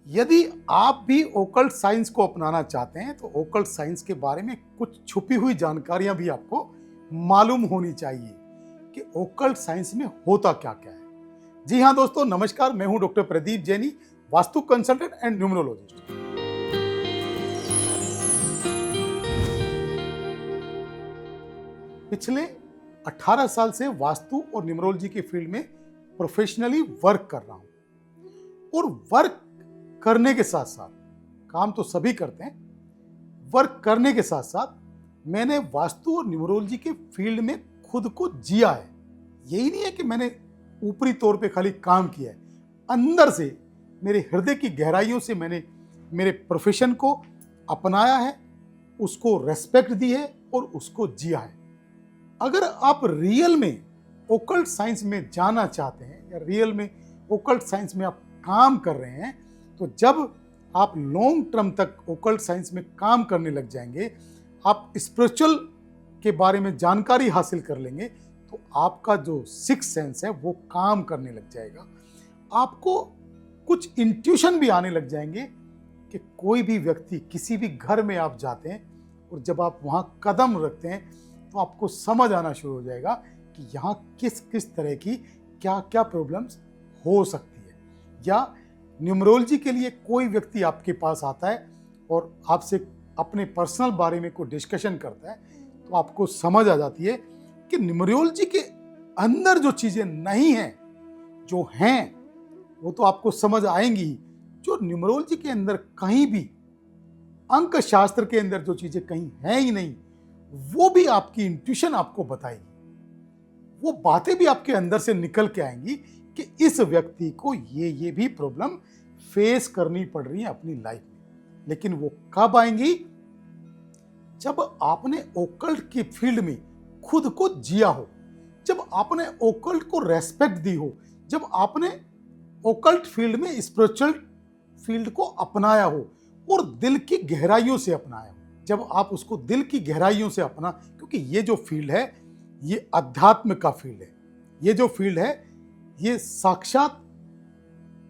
यदि आप भी ओकल्ट साइंस को अपनाना चाहते हैं तो ओकल्ट साइंस के बारे में कुछ छुपी हुई जानकारियां भी आपको मालूम होनी चाहिए कि ओकल्ट साइंस में होता क्या क्या है। जी हाँ दोस्तों, नमस्कार। मैं हूं doctor Pradeep Jaini, vastu consultant and numerologist. पिछले 18 साल से वास्तु और न्यूमरोलॉजी के फील्ड में प्रोफेशनली वर्क कर रहा हूं और वर्क करने के साथ साथ, काम तो सभी करते हैं, वर्क करने के साथ साथ मैंने वास्तु और न्यूमरोलॉजी के फील्ड में खुद को जिया है। यही नहीं है कि मैंने ऊपरी तौर पे खाली काम किया है, अंदर से मेरे हृदय की गहराइयों से मैंने मेरे प्रोफेशन को अपनाया है, उसको रेस्पेक्ट दी है और उसको जिया है। अगर आप रियल में ओकल्ट साइंस में जाना चाहते हैं या रियल में ओकल्ट साइंस में आप काम कर रहे हैं, तो जब आप लॉन्ग टर्म तक ओकल्ट साइंस में काम करने लग जाएंगे, आप स्पिरिचुअल के बारे में जानकारी हासिल कर लेंगे, तो आपका जो सिक्स सेंस है वो काम करने लग जाएगा। आपको कुछ इंट्यूशन भी आने लग जाएंगे कि कोई भी व्यक्ति, किसी भी घर में आप जाते हैं और जब आप वहाँ कदम रखते हैं तो आपको समझ आना शुरू हो जाएगा कि यहाँ किस किस तरह की क्या क्या प्रॉब्लम्स हो सकती है। या न्यूमरोलॉजी के लिए कोई व्यक्ति आपके पास आता है और आपसे अपने पर्सनल बारे में कोई डिस्कशन करता है, तो आपको समझ आ जाती है कि न्यूमरोलॉजी के अंदर जो चीज़ें नहीं हैं, जो हैं वो तो आपको समझ आएंगी ही। जो न्यूमरोलॉजी के अंदर कहीं भी, अंक शास्त्र के अंदर जो चीज़ें कहीं हैं ही नहीं, वो भी आपकी इंट्यूशन आपको बताएगी। वो बातें भी आपके अंदर से निकल के आएंगी कि इस व्यक्ति को ये भी प्रॉब्लम फेस करनी पड़ रही है अपनी लाइफ में। लेकिन वो कब आएंगी? जब आपने ओकल्ट की फील्ड में खुद को जिया हो, जब आपने ओकल्ट को रेस्पेक्ट दी हो, जब आपने ओकल्ट फील्ड में स्पिरिचुअल फील्ड को अपनाया हो और दिल की गहराइयों से अपनाया हो। जब आप उसको दिल की गहराइयों से अपना, क्योंकि ये जो फील्ड है ये अध्यात्म का फील्ड है, ये जो फील्ड है ये साक्षात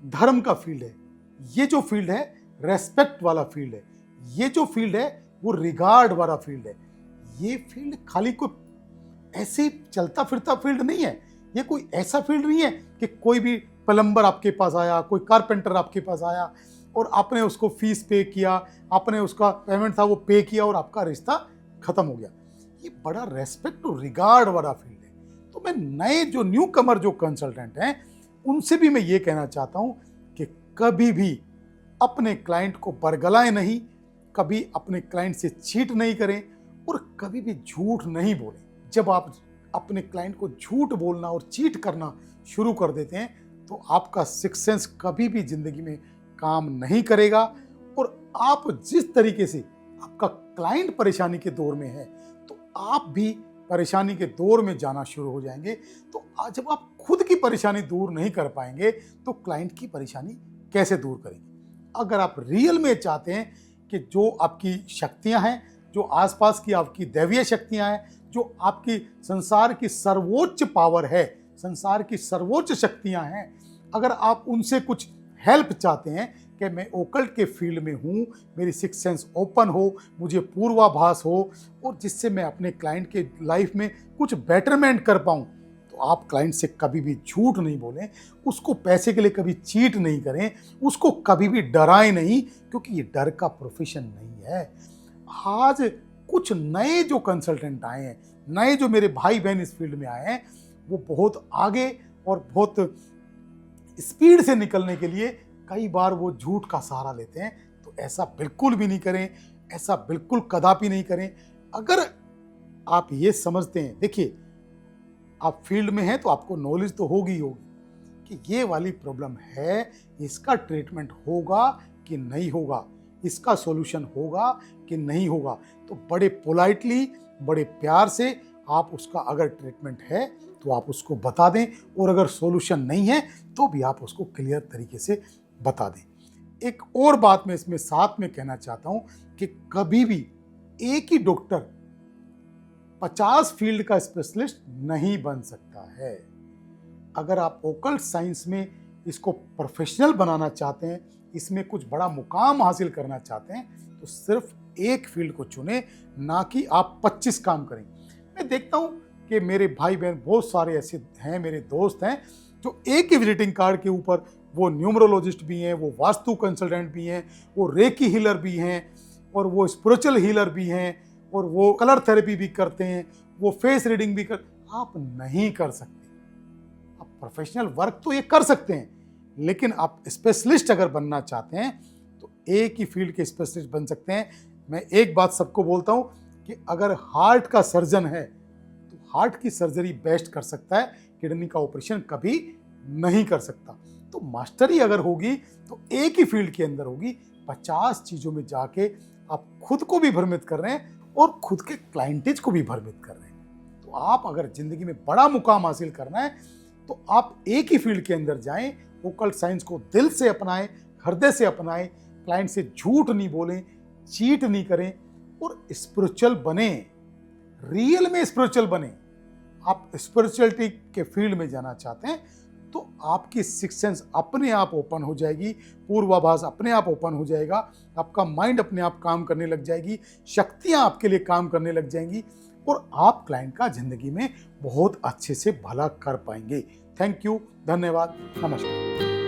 धर्म का फील्ड है, ये जो फील्ड है रेस्पेक्ट वाला फील्ड है, ये जो फील्ड है वो रिगार्ड वाला फील्ड है। ये फील्ड खाली कोई ऐसे चलता फिरता फील्ड नहीं है। ये कोई ऐसा फील्ड नहीं है कि कोई भी प्लम्बर आपके पास आया, कोई कारपेंटर आपके पास आया और आपने उसको फीस पे किया, आपने उसका पेमेंट था वो पे किया और आपका रिश्ता खत्म हो गया। ये बड़ा रेस्पेक्ट और रिगार्ड वाला फील्ड है। तो मैं नए जो न्यू कमर जो कंसल्टेंट हैं उनसे भी मैं ये कहना चाहता हूँ कि कभी भी अपने क्लाइंट को बरगलाएं नहीं, कभी अपने क्लाइंट से चीट नहीं करें और कभी भी झूठ नहीं बोलें। जब आप अपने क्लाइंट को झूठ बोलना और चीट करना शुरू कर देते हैं तो आपका सिक्स सेंस कभी भी जिंदगी में काम नहीं करेगा। और आप जिस तरीके से, आपका क्लाइंट परेशानी के दौर में है तो आप भी परेशानी के दौर में जाना शुरू हो जाएंगे। तो जब आप खुद की परेशानी दूर नहीं कर पाएंगे तो क्लाइंट की परेशानी कैसे दूर करेंगे? अगर आप रियल में चाहते हैं कि जो आपकी शक्तियां हैं, जो आसपास की आपकी दैवीय शक्तियां हैं, जो आपकी संसार की सर्वोच्च पावर है, संसार की सर्वोच्च शक्तियां हैं, अगर आप उनसे कुछ हेल्प चाहते हैं कि मैं ओकल्ट के फील्ड में हूँ, मेरी सिक्स सेंस ओपन हो, मुझे पूर्वाभास हो और जिससे मैं अपने क्लाइंट के लाइफ में कुछ बेटरमेंट कर पाऊँ, तो आप क्लाइंट से कभी भी झूठ नहीं बोलें, उसको पैसे के लिए कभी चीट नहीं करें, उसको कभी भी डराएं नहीं, क्योंकि ये डर का प्रोफेशन नहीं है। आज कुछ नए जो कंसल्टेंट आए हैं, नए जो मेरे भाई बहन इस फील्ड में आए हैं, वो बहुत आगे और बहुत स्पीड से निकलने के लिए कई बार वो झूठ का सहारा लेते हैं। तो ऐसा बिल्कुल भी नहीं करें, ऐसा बिल्कुल कदापि नहीं करें। अगर आप ये समझते हैं, देखिए आप फील्ड में हैं तो आपको नॉलेज तो होगी कि ये वाली प्रॉब्लम है, इसका ट्रीटमेंट होगा कि नहीं होगा, इसका सॉल्यूशन होगा कि नहीं होगा, तो बड़े पोलाइटली, बड़े प्यार से आप उसका अगर ट्रीटमेंट है तो आप उसको बता दें, और अगर सॉल्यूशन नहीं है तो भी आप उसको क्लियर तरीके से बता दें। एक और बात मैं इसमें साथ में कहना चाहता हूं कि कभी भी एक ही डॉक्टर 50 फील्ड का स्पेशलिस्ट नहीं बन सकता है। अगर आप ओकल्ट साइंस में इसको प्रोफेशनल बनाना चाहते हैं, इसमें कुछ बड़ा मुकाम हासिल करना चाहते हैं, तो सिर्फ एक फील्ड को चुने, ना कि आप 25 काम करें। मैं देखता हूँ कि मेरे भाई बहन बहुत सारे ऐसे हैं, मेरे दोस्त हैं, जो एक ही विजिटिंग कार्ड के ऊपर वो न्यूमरोलॉजिस्ट भी हैं, वो वास्तु कंसल्टेंट भी हैं, वो रेकी हीलर भी हैं, और वो स्पिरिचुअल हीलर भी हैं, और वो कलर थेरेपी भी करते हैं, वो फेस रीडिंग भी कर। आप नहीं कर सकते। आप प्रोफेशनल वर्क तो ये कर सकते हैं, लेकिन आप स्पेशलिस्ट अगर बनना चाहते हैं तो एक ही फील्ड के स्पेशलिस्ट बन सकते हैं। मैं एक बात सबको बोलता हूं कि अगर हार्ट का सर्जन है तो हार्ट की सर्जरी बेस्ट कर सकता है, किडनी का ऑपरेशन कभी नहीं कर सकता। तो मास्टरी अगर होगी तो एक ही फील्ड के अंदर होगी। 50 चीजों में जाके आप खुद को भी भ्रमित कर रहे हैं और खुद के क्लाइंटेज को भी भ्रमित कर रहे हैं। तो आप अगर जिंदगी में बड़ा मुकाम हासिल करना है तो आप एक ही फील्ड के अंदर जाएं, ओकल्ट साइंस को दिल से अपनाएं, हृदय से अपनाएं, क्लाइंट से झूठ नहीं बोलें, चीट नहीं करें, और स्पिरिचुअल बने, रियल में स्पिरिचुअल बने। आप स्पिरिचुअलिटी के फील्ड में जाना चाहते हैं तो आपकी सिक्स सेंस अपने आप ओपन हो जाएगी, पूर्वाभास अपने आप ओपन हो जाएगा, आपका माइंड अपने आप काम करने लग जाएगी, शक्तियां आपके लिए काम करने लग जाएंगी, और आप क्लाइंट का जिंदगी में बहुत अच्छे से भला कर पाएंगे। थैंक यू, धन्यवाद, नमस्कार।